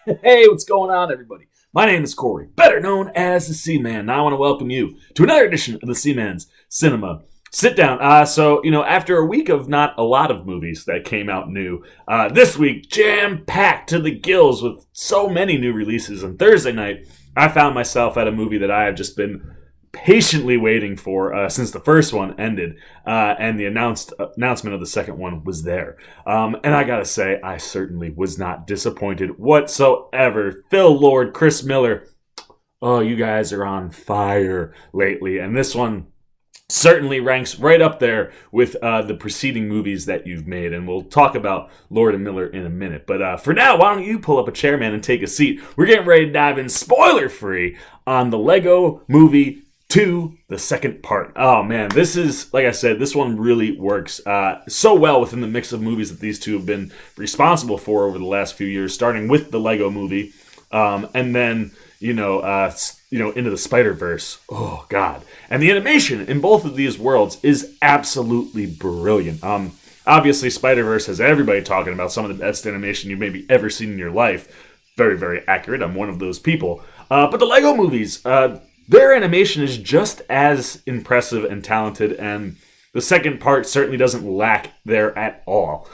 Hey, what's going on, everybody? My name is Corey, better known as the Seaman. Now I want to welcome you to another edition of the Seaman's Cinema Sit Down. After a week of not a lot of movies that came out new, this week jam-packed to the gills with so many new releases. On Thursday night, I found myself at a movie that I have just been patiently waiting for since the first one ended, and the announcement of the second one was there. And I gotta say, I certainly was not disappointed whatsoever. Phil Lord, Chris Miller, oh, you guys are on fire lately, and this one certainly ranks right up there with the preceding movies that you've made, and we'll talk about Lord and Miller in a minute. But for now, why don't you pull up a chair, man, and take a seat? We're getting ready to dive in spoiler-free on the Lego Movie 2, the second part. Oh man, this is, like I said, this one really works so well within the mix of movies that these two have been responsible for over the last few years, starting with the Lego Movie, and then into the Spider-Verse. Oh god, and the animation in both of these worlds is absolutely brilliant. Obviously, Spider-Verse has everybody talking about some of the best animation you've maybe ever seen in your life. Very, very accurate. I'm one of those people. But the Lego movies, their animation is just as impressive and talented, and the second part certainly doesn't lack there at all.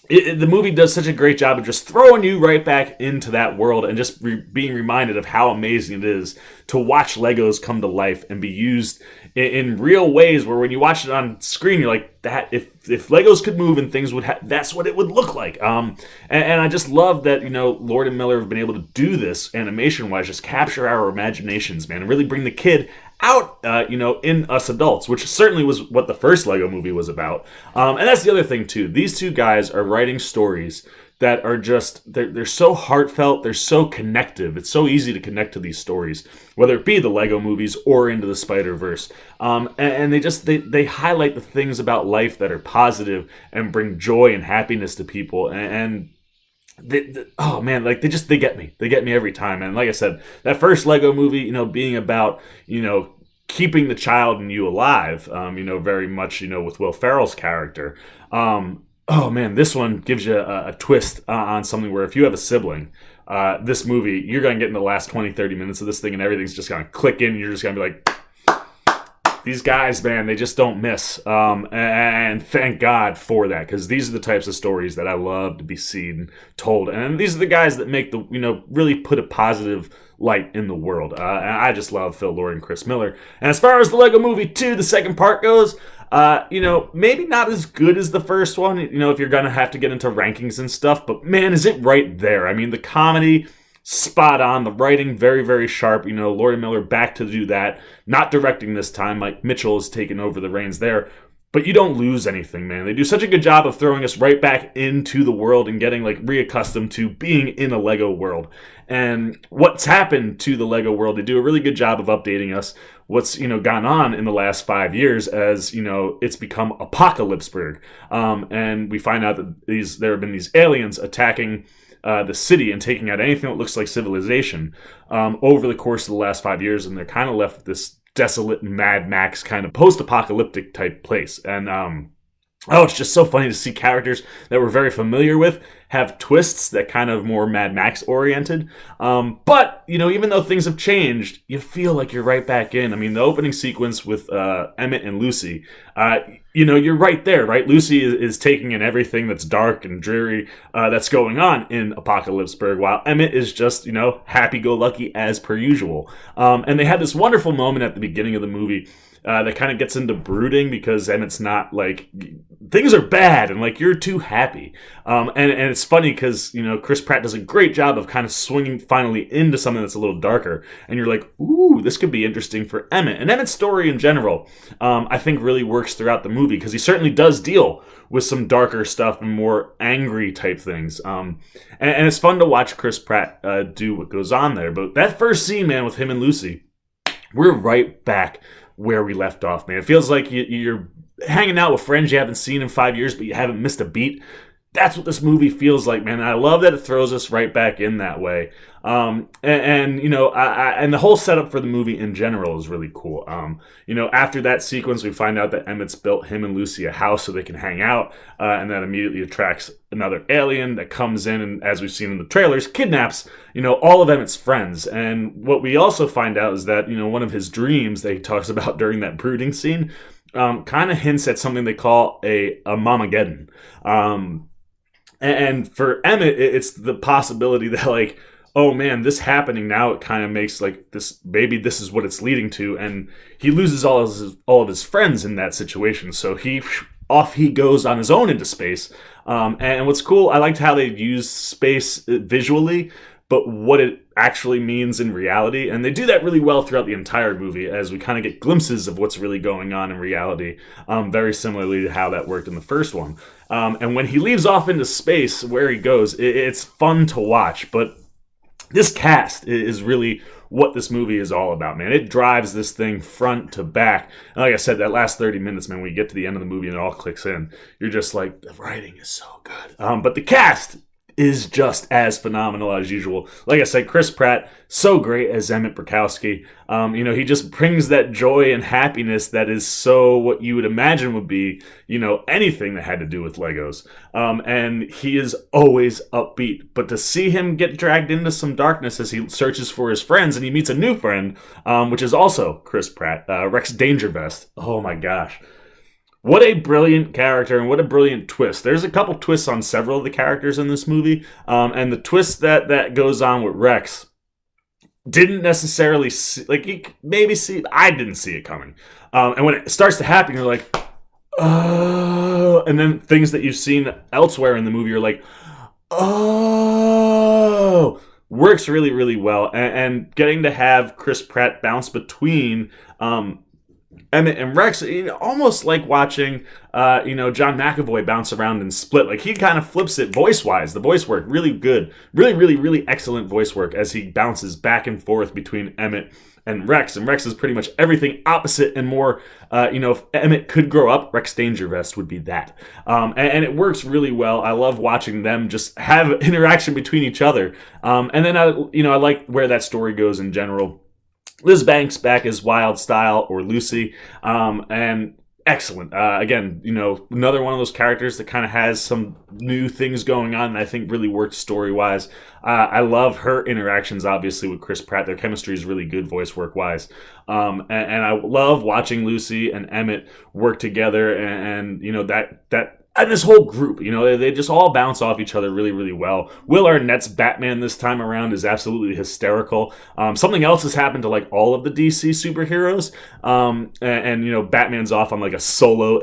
The movie does such a great job of just throwing you right back into that world and just being reminded of how amazing it is to watch Legos come to life and be used in real ways where when you watch it on screen, you're like, that if Legos could move and things would that's what it would look like. And I just love that, Lord and Miller have been able to do this animation-wise, just capture our imaginations, man, and really bring the kid out, in us adults, which certainly was what the first Lego movie was about. And that's the other thing, too. These two guys are writing stories that are just, they're so heartfelt, they're so connective. It's so easy to connect to these stories, whether it be the Lego movies or Into the Spider-Verse. And they highlight the things about life that are positive and bring joy and happiness to people. Oh man, like they get me. They get me every time. And like I said, that first Lego movie, being about, keeping the child in you alive, very much, with Will Ferrell's character. Oh man, this one gives you a twist on something where if you have a sibling, this movie, you're going to get in the last 20, 30 minutes of this thing and everything's just going to click in. You're just going to be like, these guys, man, they just don't miss. And thank God for that, because these are the types of stories that I love to be seen, told. And these are the guys that make really put a positive light in the world. And I just love Phil Lord and Chris Miller. And as far as the Lego Movie 2, the second part goes, maybe not as good as the first one, if you're going to have to get into rankings and stuff. But man, is it right there. I mean, the comedy, spot on. The writing, very, very sharp. Lord and Miller back to do that. Not directing this time. Mike Mitchell has taken over the reins there. But you don't lose anything, man. They do such a good job of throwing us right back into the world and getting reaccustomed to being in a Lego world. And what's happened to the Lego world, they do a really good job of updating us what's gone on in the last 5 years as it's become Apocalypseburg. And we find out that there have been these aliens attacking the city and taking out anything that looks like civilization over the course of the last 5 years, and they're kind of left with this desolate Mad Max kind of post-apocalyptic type place. And it's just so funny to see characters that we're very familiar with have twists that kind of more Mad Max oriented. But, even though things have changed, you feel like you're right back in. I mean, the opening sequence with Emmett and Lucy, you're right there, right? Lucy is taking in everything that's dark and dreary that's going on in Apocalypseburg, while Emmett is just, happy-go-lucky as per usual. And they had this wonderful moment at the beginning of the movie that kind of gets into brooding because Emmett's not things are bad and you're too happy. And it's funny because, Chris Pratt does a great job of kind of swinging finally into something that's a little darker. And you're like, ooh, this could be interesting for Emmett. And Emmett's story in general, I think really works throughout the movie because he certainly does deal with some darker stuff and more angry type things. And it's fun to watch Chris Pratt do what goes on there. But that first scene, man, with him and Lucy, we're right back where we left off, man. It feels like you're hanging out with friends you haven't seen in 5 years, but you haven't missed a beat. That's what this movie feels like, man. And I love that it throws us right back in that way. You know, and the whole setup for the movie in general is really cool. You know, after that sequence, we find out that Emmett's built him and Lucy a house so they can hang out, and that immediately attracts another alien that comes in and, as we've seen in the trailers, kidnaps, you know, all of Emmett's friends. And what we also find out is that, you know, one of his dreams that he talks about during that brooding scene kind of hints at something they call a Mamageddon. And for Emmett, it's the possibility that, like, oh man, this happening now, it kind of makes like this, maybe this is what it's leading to. And he loses all of his friends in that situation. So off he goes on his own into space. And what's cool, I liked how they used space visually, but what it actually means in reality. And they do that really well throughout the entire movie as we kind of get glimpses of what's really going on in reality, very similarly to how that worked in the first one. And when he leaves off into space, where he goes, it's fun to watch. But this cast is really what this movie is all about, man. It drives this thing front to back. And like I said, that last 30 minutes, man, when you get to the end of the movie and it all clicks in, you're just like, the writing is so good. But the cast is just as phenomenal as usual. Like I said, Chris Pratt, so great as Emmett Brakowski. You know, he just brings that joy and happiness that is so what you would imagine would be, you know, anything that had to do with Legos. And he is always upbeat. But to see him get dragged into some darkness as he searches for his friends and he meets a new friend, which is also Chris Pratt, Rex Dangervest. Oh my gosh. What a brilliant character and what a brilliant twist. There's a couple twists on several of the characters in this movie. And the twist that goes on with Rex didn't necessarily see, like, you maybe see, I didn't see it coming. And when it starts to happen, you're like, oh, and then things that you've seen elsewhere in the movie, you're like, oh, works really, really well. And getting to have Chris Pratt bounce between, Emmett and Rex, you know, almost like watching, you know, John McAvoy bounce around and Split. Like, he kind of flips it voice-wise. The voice work, really good. Really, really, really excellent voice work as he bounces back and forth between Emmett and Rex. And Rex is pretty much everything opposite and more, you know, if Emmett could grow up, Rex Dangervest would be that. And it works really well. I love watching them just have interaction between each other. And then, I like where that story goes in general. Liz Banks back as Wild Style or Lucy, and excellent. Again, you know, another one of those characters that kind of has some new things going on and I think really worked story-wise. I love her interactions, obviously, with Chris Pratt. Their chemistry is really good voice work-wise. And I love watching Lucy and Emmett work together and you know, and this whole group, you know, they just all bounce off each other really, really well. Will Arnett's Batman this time around is absolutely hysterical. Something else has happened to, like, all of the DC superheroes. And you know, Batman's off on, like, a solo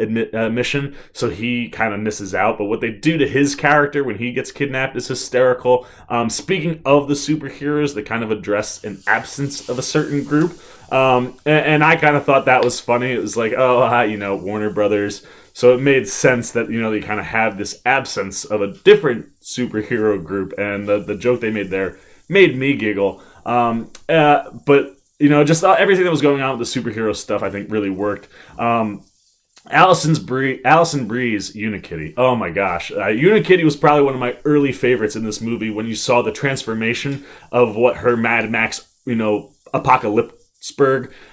mission, so he kind of misses out. But what they do to his character when he gets kidnapped is hysterical. Speaking of the superheroes, they kind of address an absence of a certain group. And I kind of thought that was funny. It was like, oh, you know, Warner Brothers. So it made sense that, you know, they kind of have this absence of a different superhero group. And the joke they made there made me giggle. But, you know, just everything that was going on with the superhero stuff, I think, really worked. Alison Brie's Unikitty. Oh my gosh. Unikitty was probably one of my early favorites in this movie when you saw the transformation of what her Mad Max, you know, apocalyptic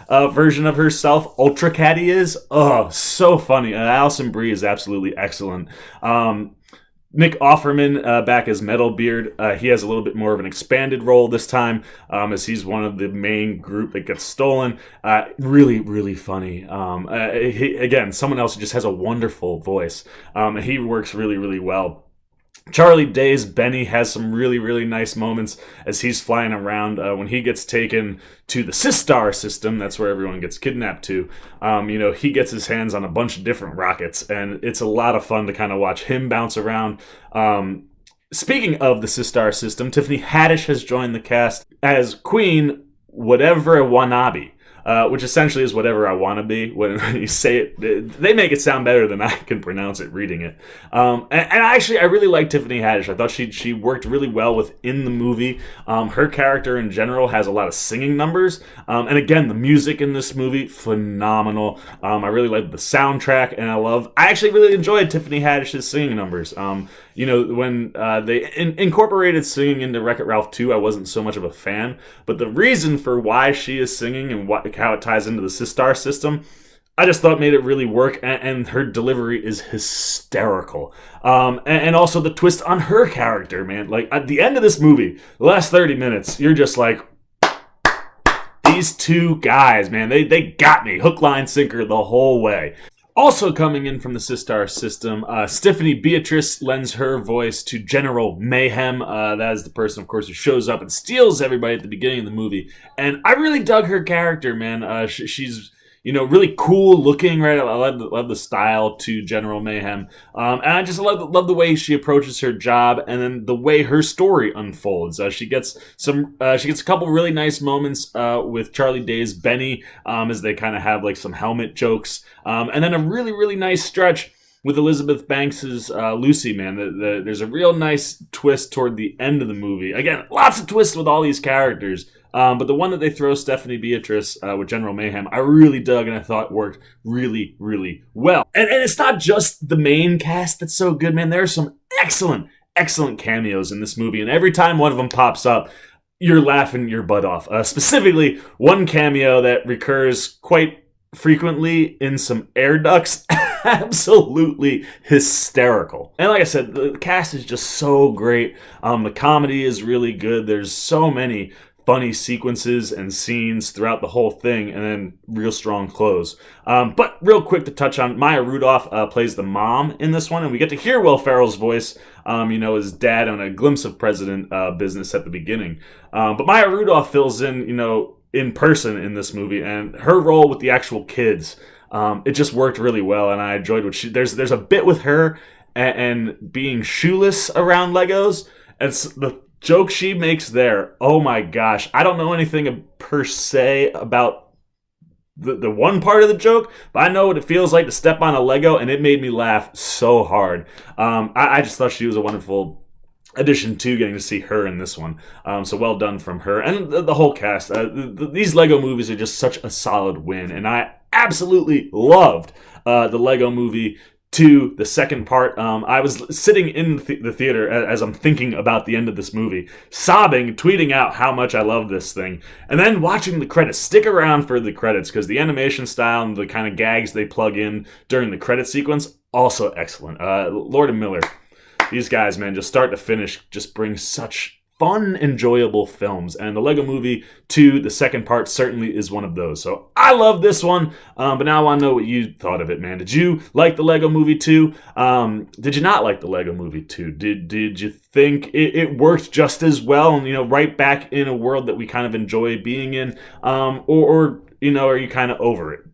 version of herself, Ultra Caddy, is. Oh, so funny. Alison Brie is absolutely excellent. Nick Offerman back as Metalbeard. He has a little bit more of an expanded role this time, as he's one of the main group that gets stolen. Really, really funny. Again, someone else who just has a wonderful voice. He works really, really well. Charlie Day's Benny has some really, really nice moments as he's flying around. When he gets taken to the Sistar system, that's where everyone gets kidnapped to, you know, he gets his hands on a bunch of different rockets, and it's a lot of fun to kind of watch him bounce around. Speaking of the Sistar system, Tiffany Haddish has joined the cast as Queen Whatever Wanabe. which essentially is whatever I want to be. When you say it, they make it sound better than I can pronounce it reading it. And actually, I really like Tiffany Haddish. I thought she worked really well within the movie. Her character in general has a lot of singing numbers. And again, the music in this movie, phenomenal. I really like the soundtrack, and I actually really enjoyed Tiffany Haddish's singing numbers. When they incorporated singing into Wreck-It Ralph 2, I wasn't so much of a fan. But the reason for why she is singing and how it ties into the Sistar system, I just thought made it really work, and her delivery is hysterical. And also the twist on her character, man. Like, at the end of this movie, the last 30 minutes, you're just like, these two guys, man, they got me. Hook, line, sinker the whole way. Also coming in from the Sistar system, Stephanie Beatrice lends her voice to General Mayhem. That is the person, of course, who shows up and steals everybody at the beginning of the movie. And I really dug her character, man. She's really cool looking, right? I love the style to General Mayhem. And I just love the way she approaches her job, and then the way her story unfolds. She gets a couple really nice moments with Charlie Day's Benny, as they kind of have like some helmet jokes. And then a really, really nice stretch with Elizabeth Banks's Lucy, man. There's a real nice twist toward the end of the movie. Again, lots of twists with all these characters. But the one that they throw Stephanie Beatrice with General Mayhem, I really dug, and I thought worked really, really well. And it's not just the main cast that's so good, man. There are some excellent, excellent cameos in this movie, and every time one of them pops up, you're laughing your butt off. Specifically, one cameo that recurs quite frequently in some air ducts. Absolutely hysterical. And like I said, the cast is just so great. The comedy is really good. There's so many funny sequences and scenes throughout the whole thing, and then real strong close. But real quick to touch on, Maya Rudolph plays the mom in this one, and we get to hear Will Ferrell's voice, his dad on a glimpse of President business at the beginning. But Maya Rudolph fills in person in this movie, and her role with the actual kids, it just worked really well, and I enjoyed what there's a bit with her and being shoeless around Legos, and the joke she makes there, oh my gosh. I don't know anything per se about the one part of the joke, but I know what it feels like to step on a Lego, and it made me laugh so hard. I just thought she was a wonderful addition to getting to see her in this one. So well done from her. And the whole cast. These Lego movies are just such a solid win, and I absolutely loved the Lego Movie 2, the second part. I was sitting in the theater as I'm thinking about the end of this movie, sobbing, tweeting out how much I love this thing, and then watching the credits. Stick around for the credits, because the animation style and the kind of gags they plug in during the credit sequence, also excellent. Lord and Miller, these guys, man, just start to finish, just bring such fun, enjoyable films, and the Lego Movie 2, the second part, certainly is one of those. So I love this one, but now I want to know what you thought of it, man. Did you like the Lego Movie 2? Did you not like the Lego Movie 2? Did you think it worked just as well, and right back in a world that we kind of enjoy being in, or are you kind of over it?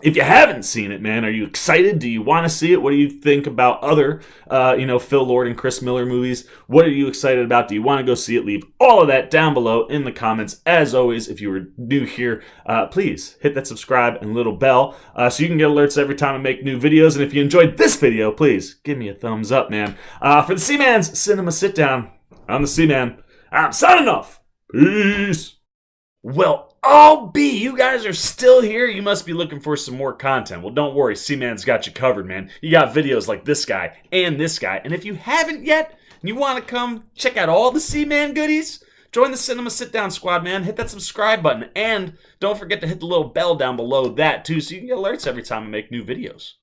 If you haven't seen it, man, are you excited? Do you want to see it? What do you think about other, Phil Lord and Chris Miller movies? What are you excited about? Do you want to go see it? Leave all of that down below in the comments. As always, if you were new here, please hit that subscribe and little bell so you can get alerts every time I make new videos. And if you enjoyed this video, please give me a thumbs up, man. For the Seaman's Cinema Sit Down, I'm the Seaman. I'm signing off. Peace. Well, you guys are still here. You must be looking for some more content. Well, don't worry. Seaman's got you covered, man. You got videos like this guy and this guy. And if you haven't yet, and you want to come check out all the Seaman goodies, join the Cinema Sit Down squad, man. Hit that subscribe button. And don't forget to hit the little bell down below that, too, so you can get alerts every time I make new videos.